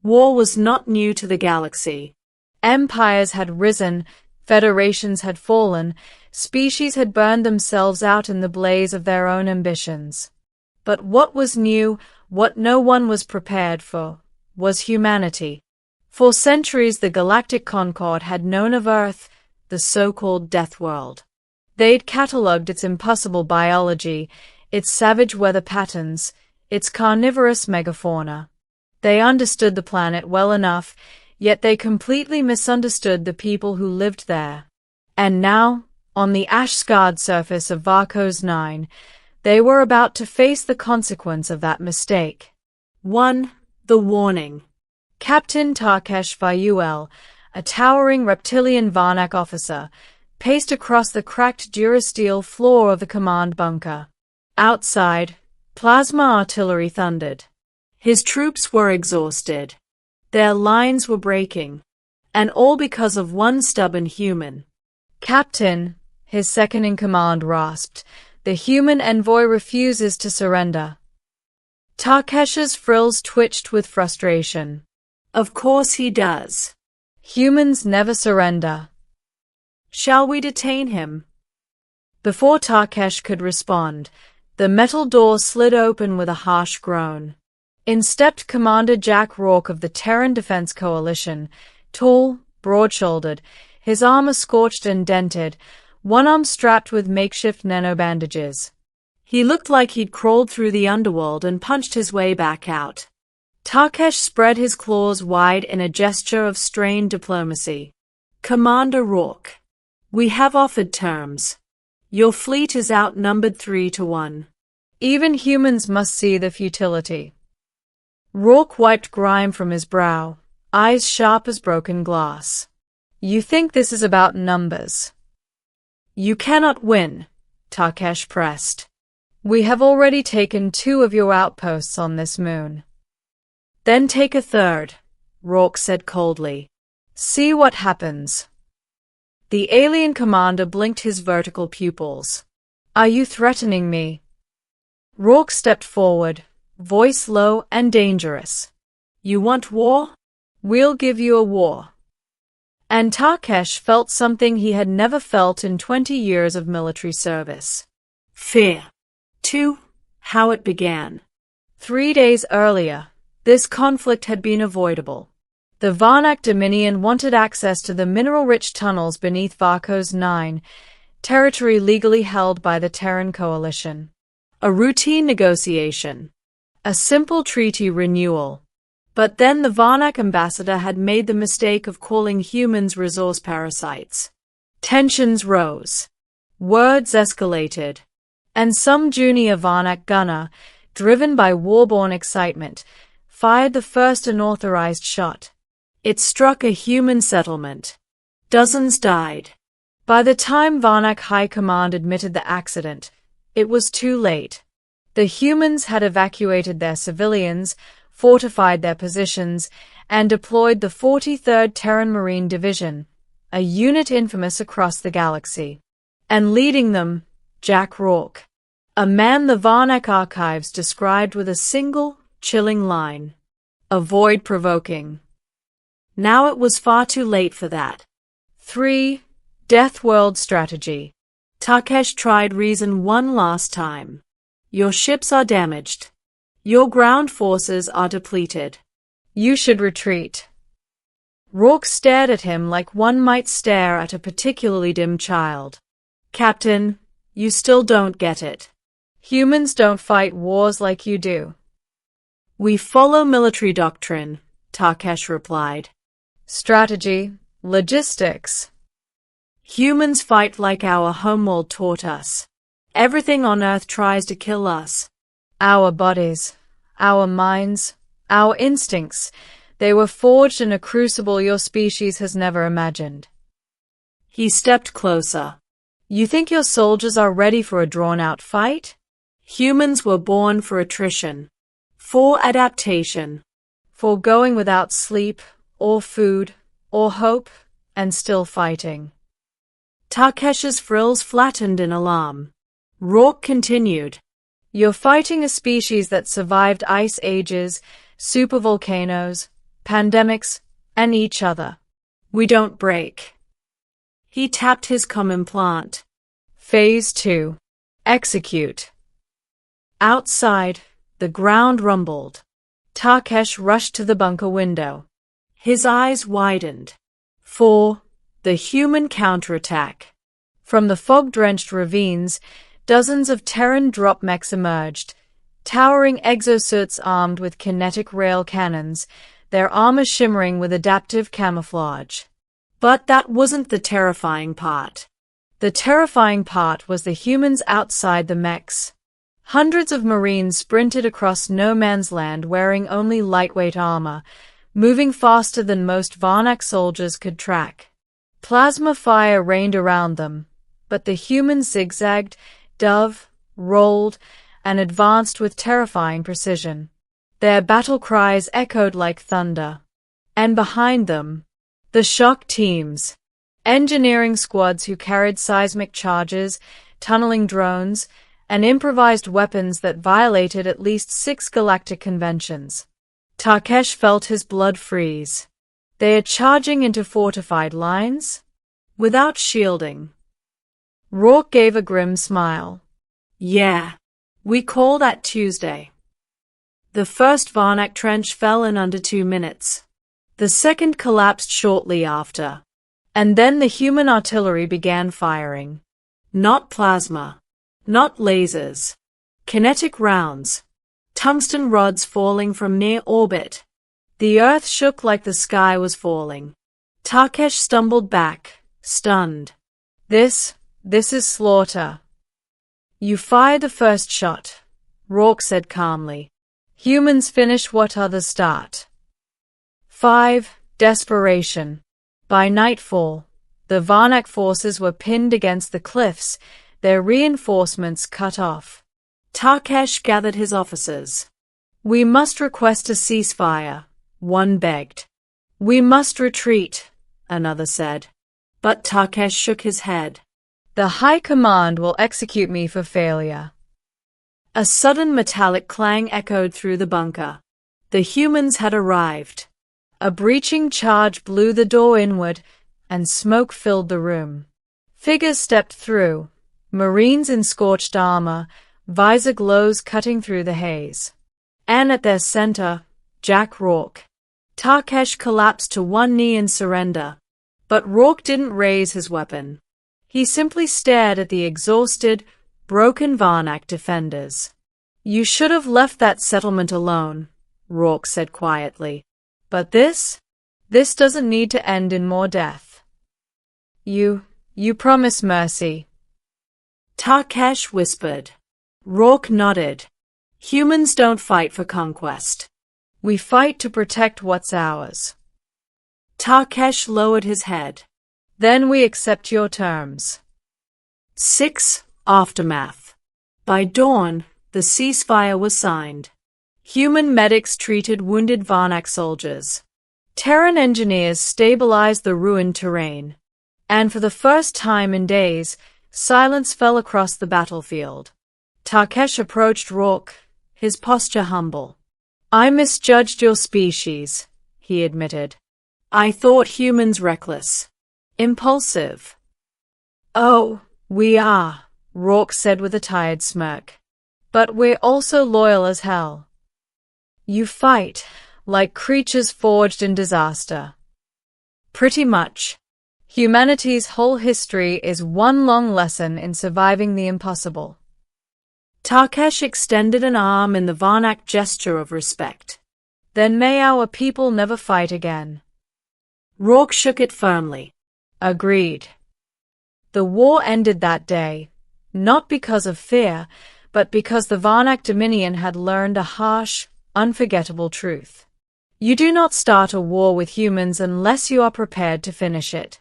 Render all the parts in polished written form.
War was not new to the galaxy. Empires had risen, federations had fallen, species had burned themselves out in the blaze of their own ambitions. But what was new, what no one was prepared for, was humanity. For centuries the Galactic Concord had known of Earth, the so-called Death World. They'd catalogued its impossible biology, its savage weather patterns, its carnivorous megafauna. They understood the planet well enough, yet they completely misunderstood the people who lived there. And now, on the ash-scarred surface of Varcos 9, they were about to face the consequence of that mistake. 1. The warning. Captain Takesh Fayuel, a towering reptilian Varnak officer, paced across the cracked durasteel floor of the command bunker. Outside, plasma artillery thundered. His troops were exhausted. Their lines were breaking. And all because of one stubborn human. "Captain," his second-in-command rasped, "the human envoy refuses to surrender." Takesh's frills twitched with frustration. Of course he does. Humans never surrender. Shall we detain him? Before Takesh could respond, the metal door slid open with a harsh groan. In stepped Commander Jack Rourke of the Terran Defense Coalition, tall, broad-shouldered, his armor scorched and dented, one arm strapped with makeshift nanobandages. He looked like he'd crawled through the underworld and punched his way back out. Takesh spread his claws wide in a gesture of strained diplomacy. "Commander Rourke, we have offered terms. Your fleet is outnumbered 3-1. Even humans must see the futility." Rourke wiped grime from his brow, eyes sharp as broken glass. "You think this is about numbers?" "You cannot win," Takesh pressed. "We have already taken 2 of your outposts on this moon." "Then take a third," Rourke said coldly. "See what happens." The alien commander blinked his vertical pupils. "Are you threatening me?" Rourke stepped forward, voice low and dangerous. "You want war? We'll give you a war." And Takesh felt something he had never felt in 20 years of military service. Fear. 2. How it began. 3 days earlier, this conflict had been avoidable. The Varnak Dominion wanted access to the mineral-rich tunnels beneath Varcos 9, territory legally held by the Terran Coalition. A routine negotiation. A simple treaty renewal. But then the Varnak ambassador had made the mistake of calling humans resource parasites. Tensions rose. Words escalated. And some junior Varnak gunner, driven by war-born excitement, fired the first unauthorized shot. It struck a human settlement. Dozens died. By the time Varnak High Command admitted the accident, it was too late. The humans had evacuated their civilians, fortified their positions, and deployed the 43rd Terran Marine Division, a unit infamous across the galaxy. And leading them, Jack Rourke, a man the Varnak archives described with a single, chilling line. Avoid provoking. Now it was far too late for that. 3. Death World Strategy. Takesh tried reason one last time. Your ships are damaged. Your ground forces are depleted. You should retreat. Rourke stared at him like one might stare at a particularly dim child. Captain, you still don't get it. Humans don't fight wars like you do. We follow military doctrine, Takesh replied. Strategy, logistics. Humans fight like our homeworld taught us. Everything on Earth tries to kill us. Our bodies, our minds, our instincts, they were forged in a crucible your species has never imagined. He stepped closer. You think your soldiers are ready for a drawn-out fight? Humans were born for attrition, for adaptation, for going without sleep, or food, or hope, and still fighting. Takesh's frills flattened in alarm. Rourke continued. You're fighting a species that survived ice ages, supervolcanoes, pandemics, and each other. We don't break. He tapped his com implant. Phase 2. Execute. Outside, the ground rumbled. Takesh rushed to the bunker window. His eyes widened. For the human counterattack. From the fog-drenched ravines, dozens of Terran drop mechs emerged, towering exosuits armed with kinetic rail cannons, their armor shimmering with adaptive camouflage. But that wasn't the terrifying part. The terrifying part was the humans outside the mechs. Hundreds of Marines sprinted across no man's land wearing only lightweight armor, moving faster than most Varnak soldiers could track. Plasma fire rained around them, but the humans zigzagged, dove, rolled, and advanced with terrifying precision. Their battle cries echoed like thunder. And behind them, the shock teams, engineering squads who carried seismic charges, tunneling drones, and improvised weapons that violated at least 6 galactic conventions. Takesh felt his blood freeze. They are charging into fortified lines? Without shielding. Rourke gave a grim smile. Yeah. We call that Tuesday. The first Varnak trench fell in under 2 minutes. The second collapsed shortly after. And then the human artillery began firing. Not plasma. Not lasers. Kinetic rounds. Tungsten rods falling from near orbit. The earth shook like the sky was falling. Takesh stumbled back, stunned. This is slaughter. You fire the first shot, Rourke said calmly. Humans finish what others start. 5. Desperation. By nightfall, the Varnak forces were pinned against the cliffs, their reinforcements cut off. Takesh gathered his officers. We must request a ceasefire, one begged. We must retreat, another said. But Takesh shook his head. The High Command will execute me for failure. A sudden metallic clang echoed through the bunker. The humans had arrived. A breaching charge blew the door inward, and smoke filled the room. Figures stepped through, Marines in scorched armor, visor glows cutting through the haze. And at their center, Jack Rourke. Takesh collapsed to one knee in surrender. But Rourke didn't raise his weapon. He simply stared at the exhausted, broken Varnak defenders. You should have left that settlement alone, Rourke said quietly. But this doesn't need to end in more death. You promise mercy. Takesh whispered. Rourke nodded. Humans don't fight for conquest. We fight to protect what's ours. Takesh lowered his head. Then we accept your terms. 6. Aftermath. By dawn, the ceasefire was signed. Human medics treated wounded Varnak soldiers. Terran engineers stabilized the ruined terrain. And for the first time in days, silence fell across the battlefield. Takesh approached Rourke, his posture humble. I misjudged your species, he admitted. I thought humans reckless. Impulsive. Oh, we are, Rourke said with a tired smirk. But we're also loyal as hell. You fight like creatures forged in disaster. Pretty much. Humanity's whole history is one long lesson in surviving the impossible. Takesh extended an arm in the Varnak gesture of respect. Then may our people never fight again. Rourke shook it firmly. Agreed. The war ended that day, not because of fear, but because the Varnak Dominion had learned a harsh, unforgettable truth. You do not start a war with humans unless you are prepared to finish it.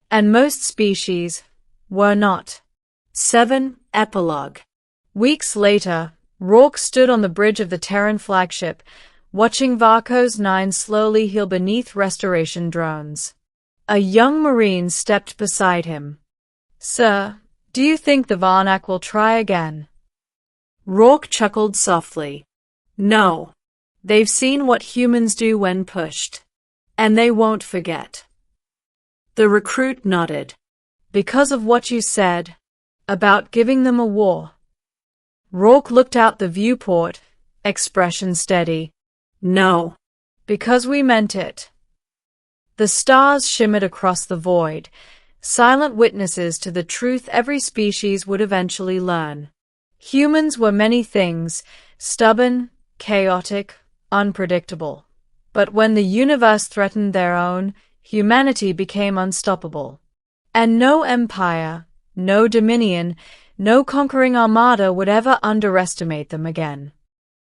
And most species were not. 7. Epilogue. Weeks later, Rourke stood on the bridge of the Terran flagship, watching Varco's 9 slowly heal beneath restoration drones. A young Marine stepped beside him. Sir, do you think the Varnak will try again? Rourke chuckled softly. No. They've seen what humans do when pushed. And they won't forget. The recruit nodded. Because of what you said about giving them a war. Rourke looked out the viewport, expression steady. No. Because we meant it. The stars shimmered across the void, silent witnesses to the truth every species would eventually learn. Humans were many things, stubborn, chaotic, unpredictable. But when the universe threatened their own, humanity became unstoppable. And no empire, no dominion, no conquering armada would ever underestimate them again.